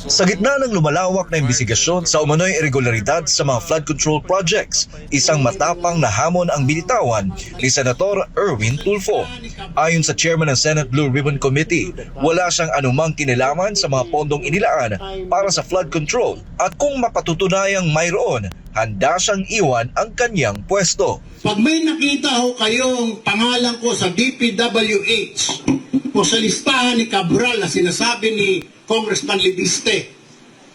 Sa gitna ng lumalawak na imbestigasyon sa umano'y irregularidad sa mga flood control projects, isang matapang na hamon ang binitawan ni Senator Erwin Tulfo. Ayon sa chairman ng Senate Blue Ribbon Committee, wala siyang anumang kinalaman sa mga pondong inilaan para sa flood control at kung mapatutunayang mayroon, handa siyang iwan ang kanyang pwesto. Pag may nakita ho kayong pangalan ko sa DPWH o sa listahan ni Cabral na sinasabi ni Congressman Libiste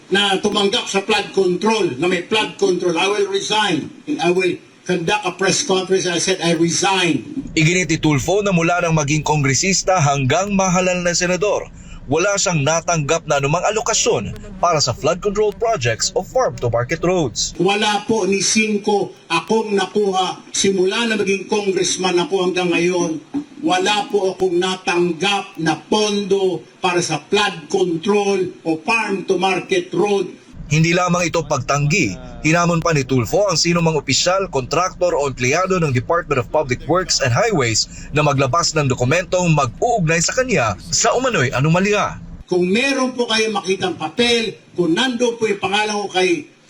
na tumanggap sa flood control, na may flood control, I will resign and I will conduct a press conference. I said I resign. Iginit ni Tulfo na mula nang maging kongresista hanggang mahalal na senador, wala siyang natanggap na anumang alokasyon para sa flood control projects o farm-to-market roads. Wala po ni Cinco akong nakuha simula na maging congressman ako hanggang ngayon. Wala po akong natanggap na pondo para sa flood control o farm-to-market road. Hindi lamang ito pagtanggi, hinamon pa ni Tulfo ang sinumang opisyal, kontraktor o empleyado ng Department of Public Works and Highways na maglabas ng dokumentong mag-uugnay sa kanya sa umano'y anomalya. Kung meron po kayo makitang papel, kung nando po yung pangalan ko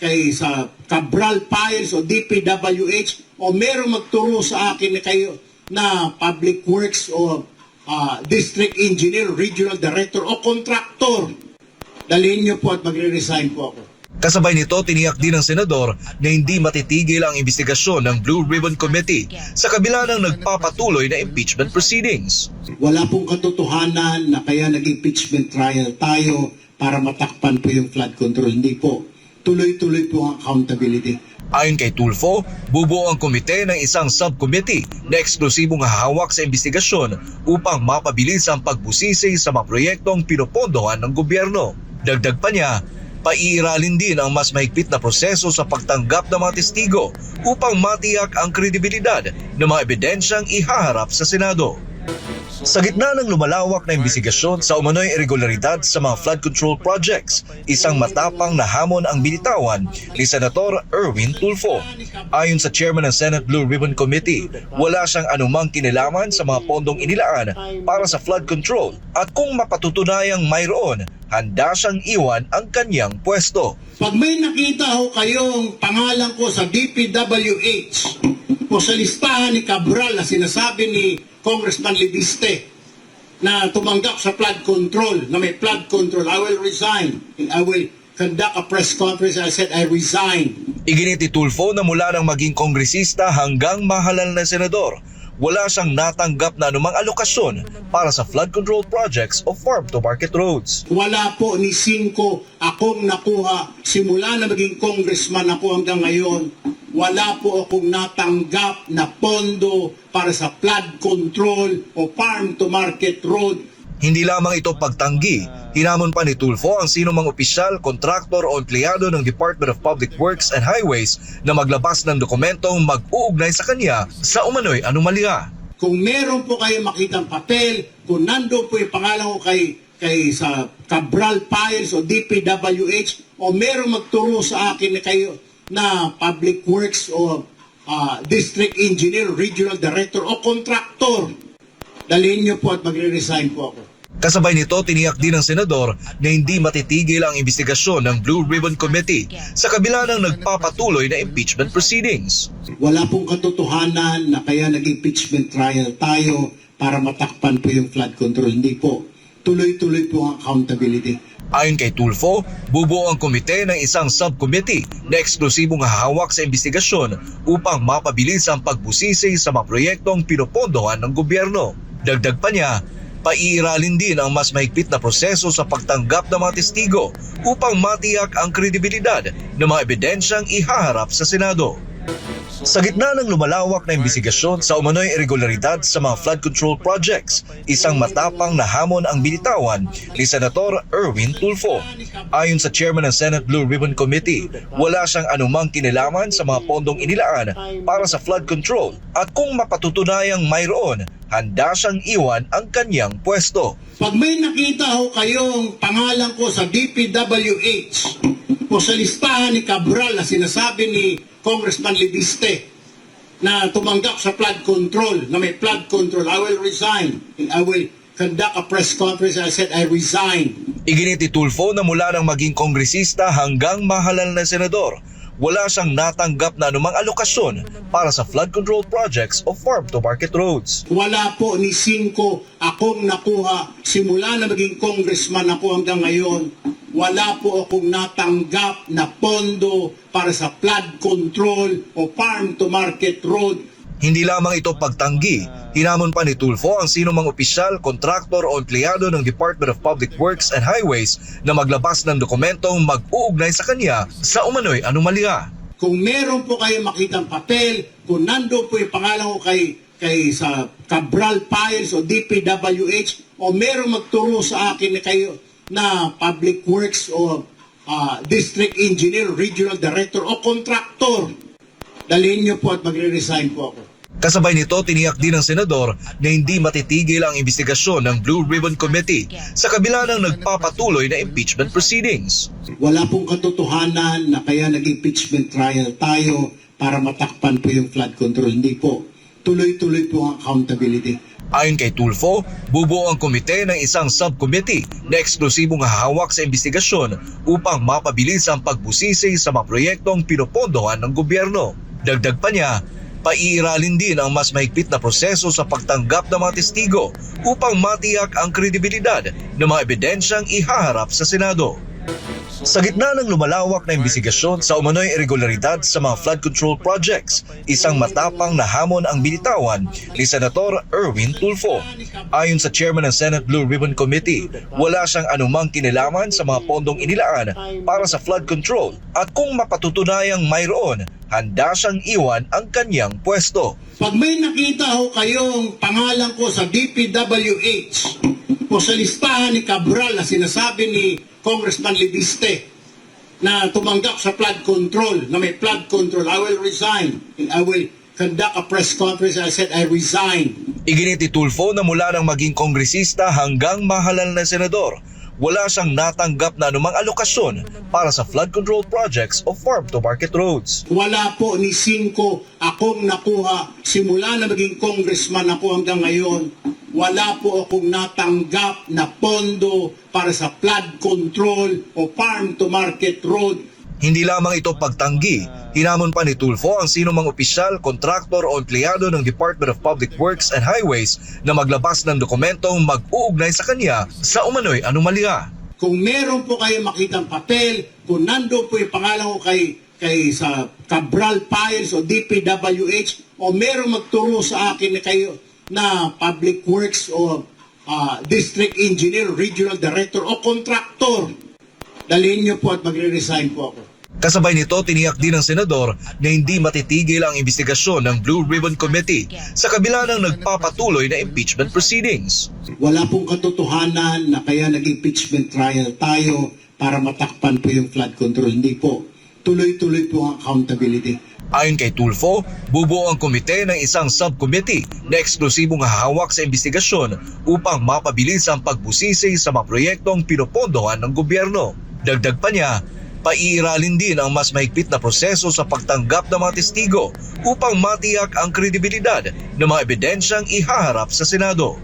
kay sa Cabral Files o DPWH o meron magturo sa akin na kayo na Public Works o District Engineer, Regional Director o Contractor, dalhin niyo po at magre-resign po ako. Kasabay nito, tiniyak din ng senador na hindi matitigil ang investigasyon ng Blue Ribbon Committee sa kabila ng nagpapatuloy na impeachment proceedings. Wala pong katotohanan na kaya nag-impeachment trial tayo para matakpan po yung flood control. Hindi po. Tuloy-tuloy po ang accountability. Ayon kay Tulfo, bubuo ang komite ng isang subcommittee na eksklusibong hahawak sa investigasyon upang mapabilis ang pagbusisi sa mga proyektong pinopondohan ng gobyerno. Dagdag pa niya, paiiralin din ang mas mahigpit na proseso sa pagtanggap ng mga testigo upang matiyak ang kredibilidad ng mga ebidensyang ihaharap sa Senado. Sa gitna ng lumalawak na imbestigasyon sa umano'y irregularidad sa mga flood control projects, isang matapang na hamon ang binitawan ni Senator Erwin Tulfo. Ayon sa chairman ng Senate Blue Ribbon Committee, wala siyang anumang kinalaman sa mga pondong inilaan para sa flood control at kung mapatutunayang mayroon, handa siyang iwan ang kanyang pwesto. Pag may nakita ho kayong pangalan ko sa DPWH o sa listahan ni Cabral na sinasabi ni Congressman Libiste na tumanggap sa flood control, na may flood control, I will resign and I will conduct a press conference. I said I resign. Iginit ni Tulfo na mula nang maging kongresista hanggang mahalal na senador, wala siyang natanggap na anumang alokasyon para sa flood control projects o farm-to-market roads. Wala po ni Cinco akong nakuha simula na maging congressman ako hanggang ngayon. Wala po akong natanggap na pondo para sa flood control o farm-to-market road. Hindi lamang ito pagtanggi, hinamon pa ni Tulfo ang sinumang opisyal, kontraktor o empleyado ng Department of Public Works and Highways na maglabas ng dokumentong mag-uugnay sa kanya sa umano'y anomalya. Kung meron po kayo makitang papel, kung nando po yung pangalan ko kay sa Cabral Files o DPWH o meron magturo sa akin na kayo na Public Works o District Engineer, Regional Director o Contractor, dalhin niyo po at magre-resign po ako. Kasabay nito, tiniyak din ng senador na hindi matitigil ang investigasyon ng Blue Ribbon Committee sa kabila ng nagpapatuloy na impeachment proceedings. Wala pong katotohanan na kaya nag-impeachment trial tayo para matakpan po yung flood control. Hindi po. Tuloy-tuloy po ang accountability. Ayon kay Tulfo, bubuo ang komite ng isang subcommittee na eksklusibong hahawak sa investigasyon upang mapabilis ang pagbusisi sa mga proyektong pinopondohan ng gobyerno. Dagdag pa niya, paiiralin din ang mas mahigpit na proseso sa pagtanggap ng mga testigo upang matiyak ang kredibilidad ng mga ebidensyang ihaharap sa Senado. Sa gitna ng lumalawak na imbestigasyon sa umano'y irregularidad sa mga flood control projects, isang matapang na hamon ang binitawan ni Senator Erwin Tulfo. Ayon sa chairman ng Senate Blue Ribbon Committee, wala siyang anumang kinalaman sa mga pondong inilaan para sa flood control at kung mapatutunayang mayroon, handa siyang iwan ang kanyang pwesto. Pag may nakita ho kayong pangalan ko sa DPWH o sa listahan ni Cabral na sinasabi ni Congressman Libiste na tumanggap sa flood control, na may flood control, I will resign and I will conduct a press conference. I said, I resign. Iginit ni Tulfo na mula nang maging kongresista hanggang mahalal na senador, wala siyang natanggap na anumang alokasyon para sa flood control projects o farm-to-market roads. Wala po ni Cinco akong nakuha simula na maging congressman ako hanggang ngayon. Wala po akong natanggap na pondo para sa flood control o farm-to-market road. Hindi lamang ito pagtanggi, hinamon pa ni Tulfo ang sinumang opisyal, kontraktor o empleyado ng Department of Public Works and Highways na maglabas ng dokumentong mag-uugnay sa kanya sa umano'y anomalya. Kung meron po kayo makitang papel, kung nando po yung pangalan ko kay sa Cabral Files o DPWH, o meron magturo sa akin na kayo na Public Works o District Engineer, Regional Director o Contractor, dalhin niyo po at magre-resign po ako. Kasabay nito, tiniyak din ng senador na hindi matitigil ang investigasyon ng Blue Ribbon Committee sa kabila ng nagpapatuloy na impeachment proceedings. Wala pong katotohanan na kaya nag-impeachment trial tayo para matakpan po yung flood control. Hindi po. Tuloy-tuloy po ang accountability. Ayon kay Tulfo, bubuo ang komite ng isang subcommittee na eksklusibong hahawak sa investigasyon upang mapabilis ang pagbusisi sa mga proyektong pinopondohan ng gobyerno. Dagdag pa niya, paiiralin din ang mas mahigpit na proseso sa pagtanggap ng mga testigo upang matiyak ang kredibilidad ng mga ebidensyang ihaharap sa Senado. Sa gitna ng lumalawak na investigasyon sa umano'y irregularidad sa mga flood control projects, isang matapang na hamon ang binitawan ni Senator Erwin Tulfo. Ayon sa chairman ng Senate Blue Ribbon Committee, wala siyang anumang kinalaman sa mga pondong inilaan para sa flood control at kung mapatutunayang mayroon, handa siyang iwan ang kanyang pwesto. Pag may nakita ho kayong pangalan ko sa DPWH o sa listahan ni Cabral na sinasabi ni Congressman Libiste na tumanggap sa flood control, na may flood control, I will resign and I will conduct a press conference. I said, I resign. Iginit ni Tulfo na mula nang maging kongresista hanggang mahalal na senador, wala siyang natanggap na anumang alokasyon para sa flood control projects o farm-to-market roads. Wala po ni Cinco akong nakuha simula na maging congressman ako hanggang ngayon. Wala po akong natanggap na pondo para sa flood control o farm-to-market road. Hindi lamang ito pagtanggi, hinamon pa ni Tulfo ang sinumang opisyal, kontraktor o empleyado ng Department of Public Works and Highways na maglabas ng dokumentong mag-uugnay sa kanya sa umano'y anomalya. Kung meron po kayo makitang papel, kung nando po yung pangalan ko kay sa Cabral Files o DPWH, o meron magturo sa akin na kayo na Public Works o District Engineer, Regional Director o Contractor, dalhin niyo po at magre-resign po ako. Kasabay nito, tiniyak din ng senador na hindi matitigil ang investigasyon ng Blue Ribbon Committee sa kabila ng nagpapatuloy na impeachment proceedings. Wala pong katotohanan na kaya nag-impeachment trial tayo para matakpan po yung flood control. Hindi po. Tuloy-tuloy po ang accountability. Ayon kay Tulfo, bubuo ang komite ng isang subcommittee na eksklusibong hahawak sa investigasyon upang mapabilis ang pagbusisi sa mga proyektong pinopondohan ng gobyerno. Dagdag pa niya, paiiralin din ang mas mahigpit na proseso sa pagtanggap ng mga testigo upang matiyak ang kredibilidad ng mga ebidensyang ihaharap sa Senado.